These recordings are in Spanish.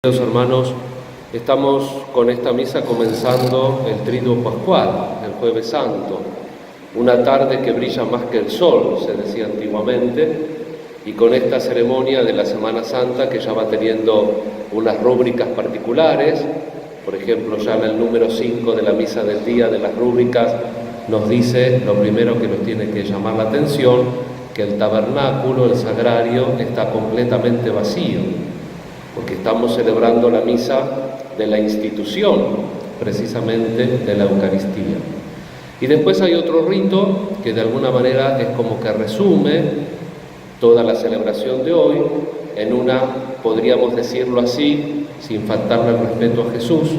Queridos hermanos, estamos con esta misa comenzando el Triduo Pascual, el Jueves Santo, una tarde que brilla más que el sol, se decía antiguamente, y con esta ceremonia de la Semana Santa que ya va teniendo unas rúbricas particulares. Por ejemplo, ya en el número 5 de la Misa del Día de las rúbricas nos dice, lo primero que nos tiene que llamar la atención, que el tabernáculo, el sagrario, está completamente vacío, porque estamos celebrando la misa de la institución, precisamente de la Eucaristía. Y después hay otro rito que de alguna manera es como que resume toda la celebración de hoy en una, podríamos decirlo así, sin faltarle el respeto a Jesús,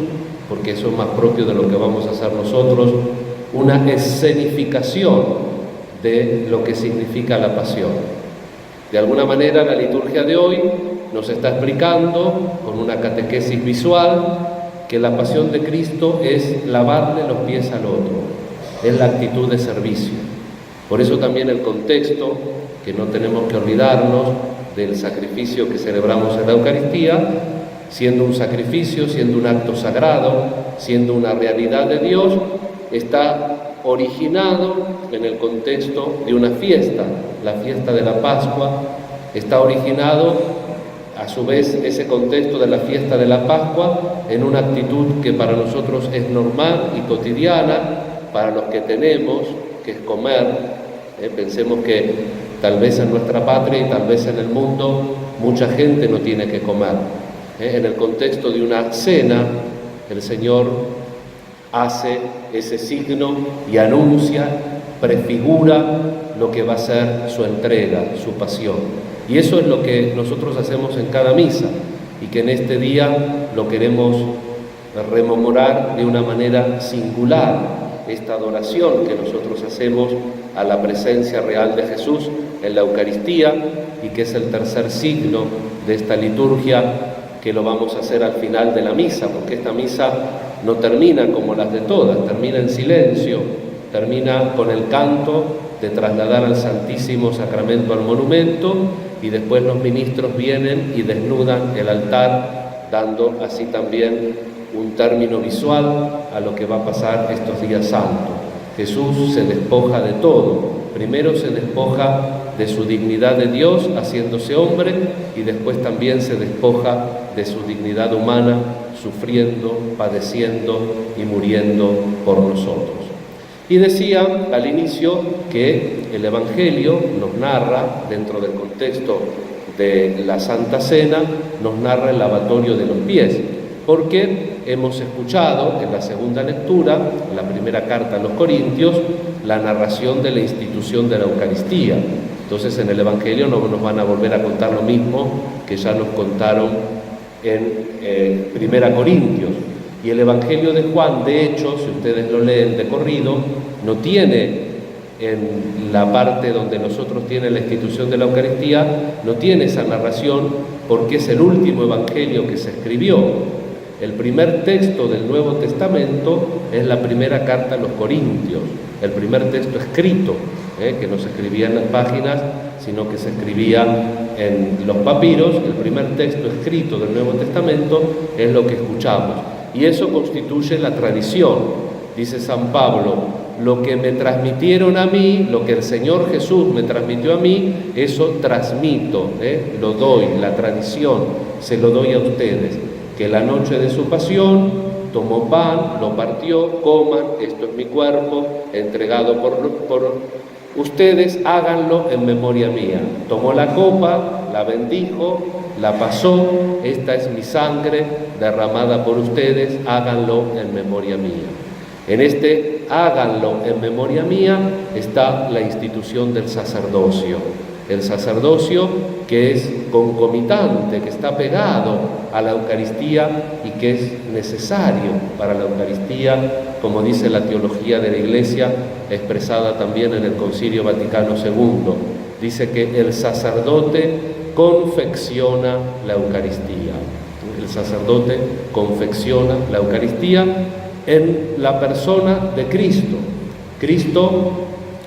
porque eso es más propio de lo que vamos a hacer nosotros, una escenificación de lo que significa la pasión. De alguna manera la liturgia de hoy nos está explicando con una catequesis visual que la pasión de Cristo es lavarle los pies al otro, es la actitud de servicio. Por eso también el contexto, que no tenemos que olvidarnos del sacrificio que celebramos en la Eucaristía, siendo un sacrificio, siendo un acto sagrado, siendo una realidad de Dios, está originado en el contexto de una fiesta, la fiesta de la Pascua. Está originado a su vez ese contexto de la fiesta de la Pascua en una actitud que para nosotros es normal y cotidiana, para los que tenemos, que es comer. Pensemos que tal vez en nuestra patria y tal vez en el mundo mucha gente no tiene que comer. En el contexto de una cena, el Señor hace ese signo y anuncia, prefigura lo que va a ser su entrega, su pasión. Y eso es lo que nosotros hacemos en cada misa y que en este día lo queremos rememorar de una manera singular, esta adoración que nosotros hacemos a la presencia real de Jesús en la Eucaristía y que es el tercer signo de esta liturgia que lo vamos a hacer al final de la misa, porque esta misa no termina como las de todas, termina en silencio, termina con el canto de trasladar al Santísimo Sacramento al monumento y después los ministros vienen y desnudan el altar, dando así también un término visual a lo que va a pasar estos días santos. Jesús se despoja de todo, primero se despoja de su dignidad de Dios haciéndose hombre y después también se despoja de su dignidad humana sufriendo, padeciendo y muriendo por nosotros. Y decía al inicio que el Evangelio nos narra, dentro del contexto de la Santa Cena, nos narra el lavatorio de los pies, porque hemos escuchado en la segunda lectura, en la primera carta a los Corintios, la narración de la institución de la Eucaristía. Entonces en el Evangelio no nos van a volver a contar lo mismo que ya nos contaron en Primera Corintios. Y el Evangelio de Juan, de hecho, si ustedes lo leen de corrido, no tiene en la parte donde nosotros tiene la institución de la Eucaristía, no tiene esa narración porque es el último Evangelio que se escribió. El primer texto del Nuevo Testamento es la primera carta a los Corintios, el primer texto escrito, que no se escribía en las páginas, sino que se escribía en los papiros. El primer texto escrito del Nuevo Testamento es lo que escuchamos. Y eso constituye la tradición. Dice San Pablo, lo que me transmitieron a mí, lo que el Señor Jesús me transmitió a mí, eso transmito, lo doy, la tradición, se lo doy a ustedes. Que la noche de su pasión tomó pan, lo partió, coman, esto es mi cuerpo, entregado por ustedes, háganlo en memoria mía. Tomó la copa, la bendijo, la pasó, esta es mi sangre derramada por ustedes, háganlo en memoria mía. En este háganlo en memoria mía está la institución del sacerdocio. El sacerdocio que es concomitante, que está pegado a la Eucaristía y que es necesario para la Eucaristía, como dice la teología de la Iglesia, expresada también en el Concilio Vaticano II. Dice que el sacerdote confecciona la Eucaristía. El sacerdote confecciona la Eucaristía en la persona de Cristo. Cristo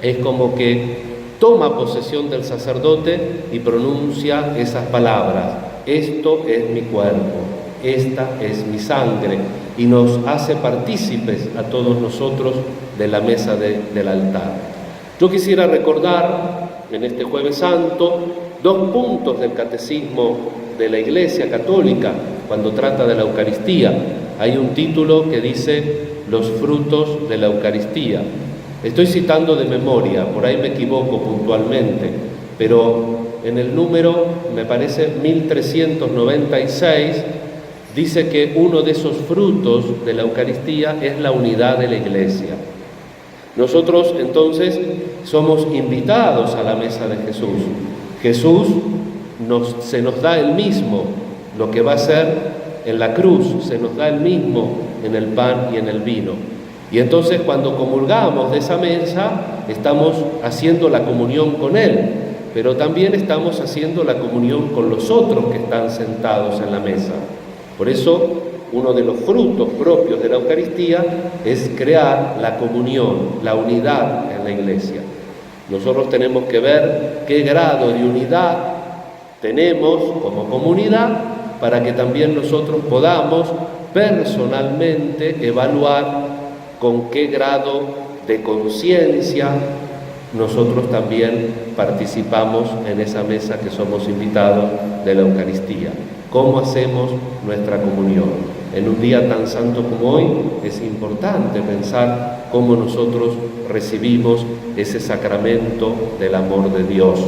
es como que toma posesión del sacerdote y pronuncia esas palabras: esto es mi cuerpo, esta es mi sangre, y nos hace partícipes a todos nosotros de la mesa del altar. Yo quisiera recordar en este Jueves Santo 2 puntos del Catecismo de la Iglesia Católica cuando trata de la Eucaristía. Hay un título que dice los frutos de la Eucaristía. Estoy citando de memoria, por ahí me equivoco puntualmente, pero en el número, me parece 1396, dice que uno de esos frutos de la Eucaristía es la unidad de la Iglesia. Nosotros entonces somos invitados a la mesa de Jesús. Jesús se nos da el mismo lo que va a ser en la cruz, se nos da el mismo en el pan y en el vino. Y entonces cuando comulgamos de esa mesa, estamos haciendo la comunión con Él, pero también estamos haciendo la comunión con los otros que están sentados en la mesa. Por eso, uno de los frutos propios de la Eucaristía es crear la comunión, la unidad en la Iglesia. Nosotros tenemos que ver qué grado de unidad tenemos como comunidad para que también nosotros podamos personalmente evaluar con qué grado de conciencia nosotros también participamos en esa mesa que somos invitados de la Eucaristía. ¿Cómo hacemos nuestra comunión? En un día tan santo como hoy es importante pensar cómo nosotros recibimos ese sacramento del amor de Dios.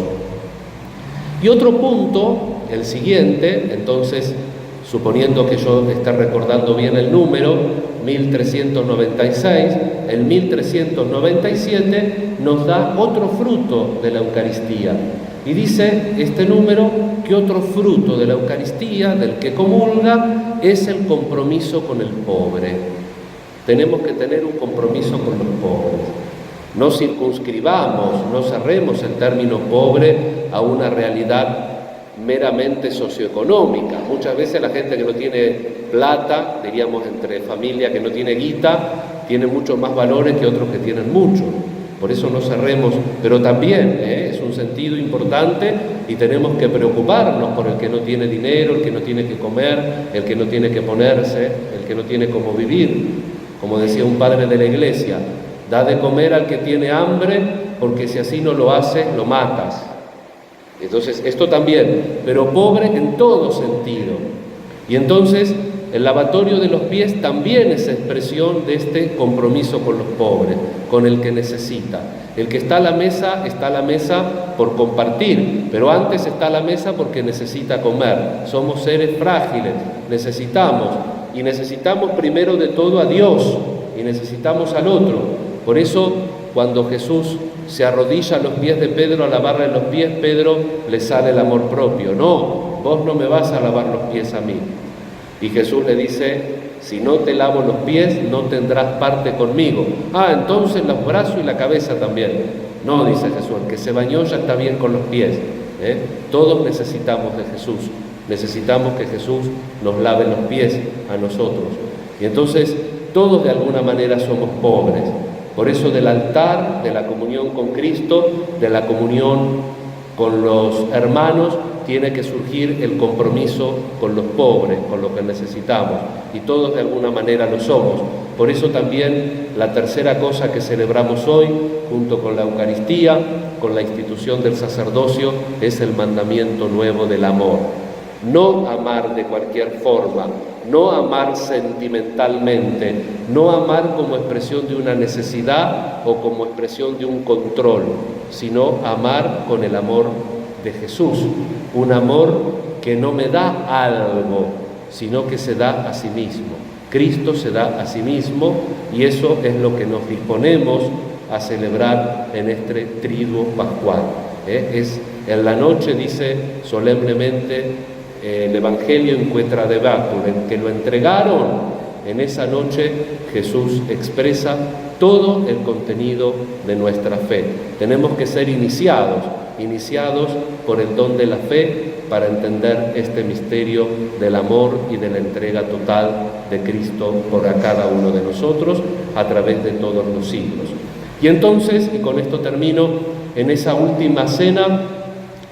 Y otro punto, el siguiente, entonces, suponiendo que yo esté recordando bien el número, 1396, el 1397 nos da otro fruto de la Eucaristía. Y dice este número que otro fruto de la Eucaristía, del que comulga, es el compromiso con el pobre. Tenemos que tener un compromiso con los pobres. No circunscribamos, no cerremos el término pobre a una realidad meramente socioeconómica. Muchas veces la gente que no tiene plata, diríamos entre familia que no tiene guita, tiene muchos más valores que otros que tienen mucho. Por eso no cerremos, pero también es un sentido importante y tenemos que preocuparnos por el que no tiene dinero, el que no tiene que comer, el que no tiene que ponerse, el que no tiene cómo vivir. Como decía un padre de la iglesia, da de comer al que tiene hambre, porque si así no lo haces, lo matas. Entonces, esto también, pero pobre en todo sentido. Y entonces, el lavatorio de los pies también es expresión de este compromiso con los pobres, con el que necesita. El que está a la mesa por compartir, pero antes está a la mesa porque necesita comer. Somos seres frágiles, necesitamos, y necesitamos primero de todo a Dios, y necesitamos al otro. Por eso, cuando Jesús se arrodilla a los pies de Pedro a lavarle los pies, Pedro le sale el amor propio. No, vos no me vas a lavar los pies a mí. Y Jesús le dice, si no te lavo los pies, no tendrás parte conmigo. Entonces los brazos y la cabeza también. No, dice Jesús, el que se bañó ya está bien con los pies. Todos necesitamos de Jesús. Necesitamos que Jesús nos lave los pies a nosotros. Y entonces todos de alguna manera somos pobres. Por eso del altar, de la comunión con Cristo, de la comunión con los hermanos, tiene que surgir el compromiso con los pobres, con lo que necesitamos, y todos de alguna manera lo somos. Por eso también la tercera cosa que celebramos hoy, junto con la Eucaristía, con la institución del sacerdocio, es el mandamiento nuevo del amor. No amar de cualquier forma, no amar sentimentalmente, no amar como expresión de una necesidad o como expresión de un control, sino amar con el amor de Jesús, un amor que no me da algo, sino que se da a sí mismo. Cristo se da a sí mismo y eso es lo que nos disponemos a celebrar en este triduo pascual. Es en la noche, dice solemnemente el Evangelio encuentra de Bacur, en que lo entregaron. En esa noche Jesús expresa todo el contenido de nuestra fe. Tenemos que ser iniciados por el don de la fe para entender este misterio del amor y de la entrega total de Cristo por a cada uno de nosotros a través de todos los siglos. Y entonces, y con esto termino, en esa última cena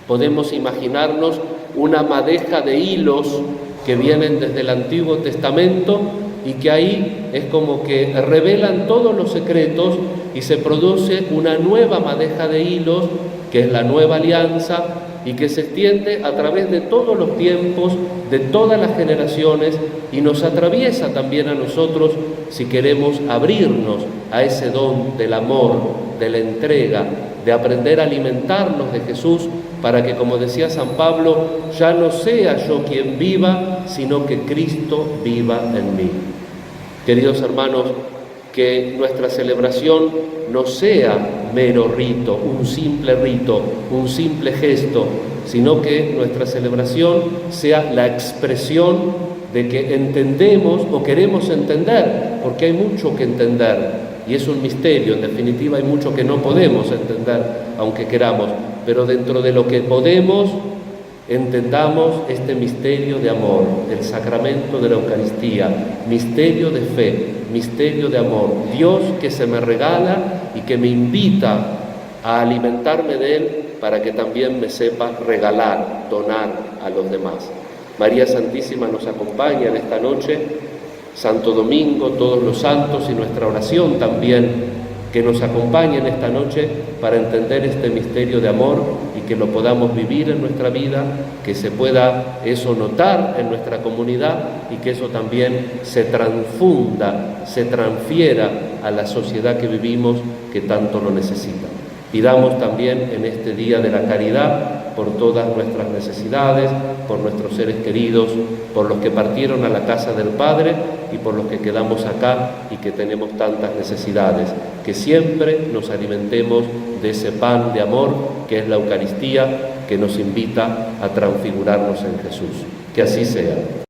podemos imaginarnos una madeja de hilos que vienen desde el Antiguo Testamento y que ahí es como que revelan todos los secretos y se produce una nueva madeja de hilos, que es la nueva alianza, y que se extiende a través de todos los tiempos, de todas las generaciones, y nos atraviesa también a nosotros si queremos abrirnos a ese don del amor, de la entrega, de aprender a alimentarnos de Jesús, para que, como decía San Pablo, ya no sea yo quien viva, sino que Cristo viva en mí. Queridos hermanos, que nuestra celebración no sea mero rito, un simple gesto, sino que nuestra celebración sea la expresión de que entendemos o queremos entender, porque hay mucho que entender y es un misterio. En definitiva, hay mucho que no podemos entender, aunque queramos, pero dentro de lo que podemos, entendamos este misterio de amor, el sacramento de la Eucaristía, misterio de fe, misterio de amor, Dios que se me regala y que me invita a alimentarme de Él para que también me sepa regalar, donar a los demás. María Santísima nos acompaña en esta noche, Santo Domingo, todos los santos y nuestra oración también, que nos acompañe en esta noche para entender este misterio de amor y que lo podamos vivir en nuestra vida, que se pueda eso notar en nuestra comunidad y que eso también se transfunda, se transfiera a la sociedad que vivimos, que tanto lo necesita. Pidamos también en este Día de la Caridad por todas nuestras necesidades, por nuestros seres queridos, por los que partieron a la casa del Padre y por los que quedamos acá y que tenemos tantas necesidades. Que siempre nos alimentemos de ese pan de amor que es la Eucaristía, que nos invita a transfigurarnos en Jesús. Que así sea.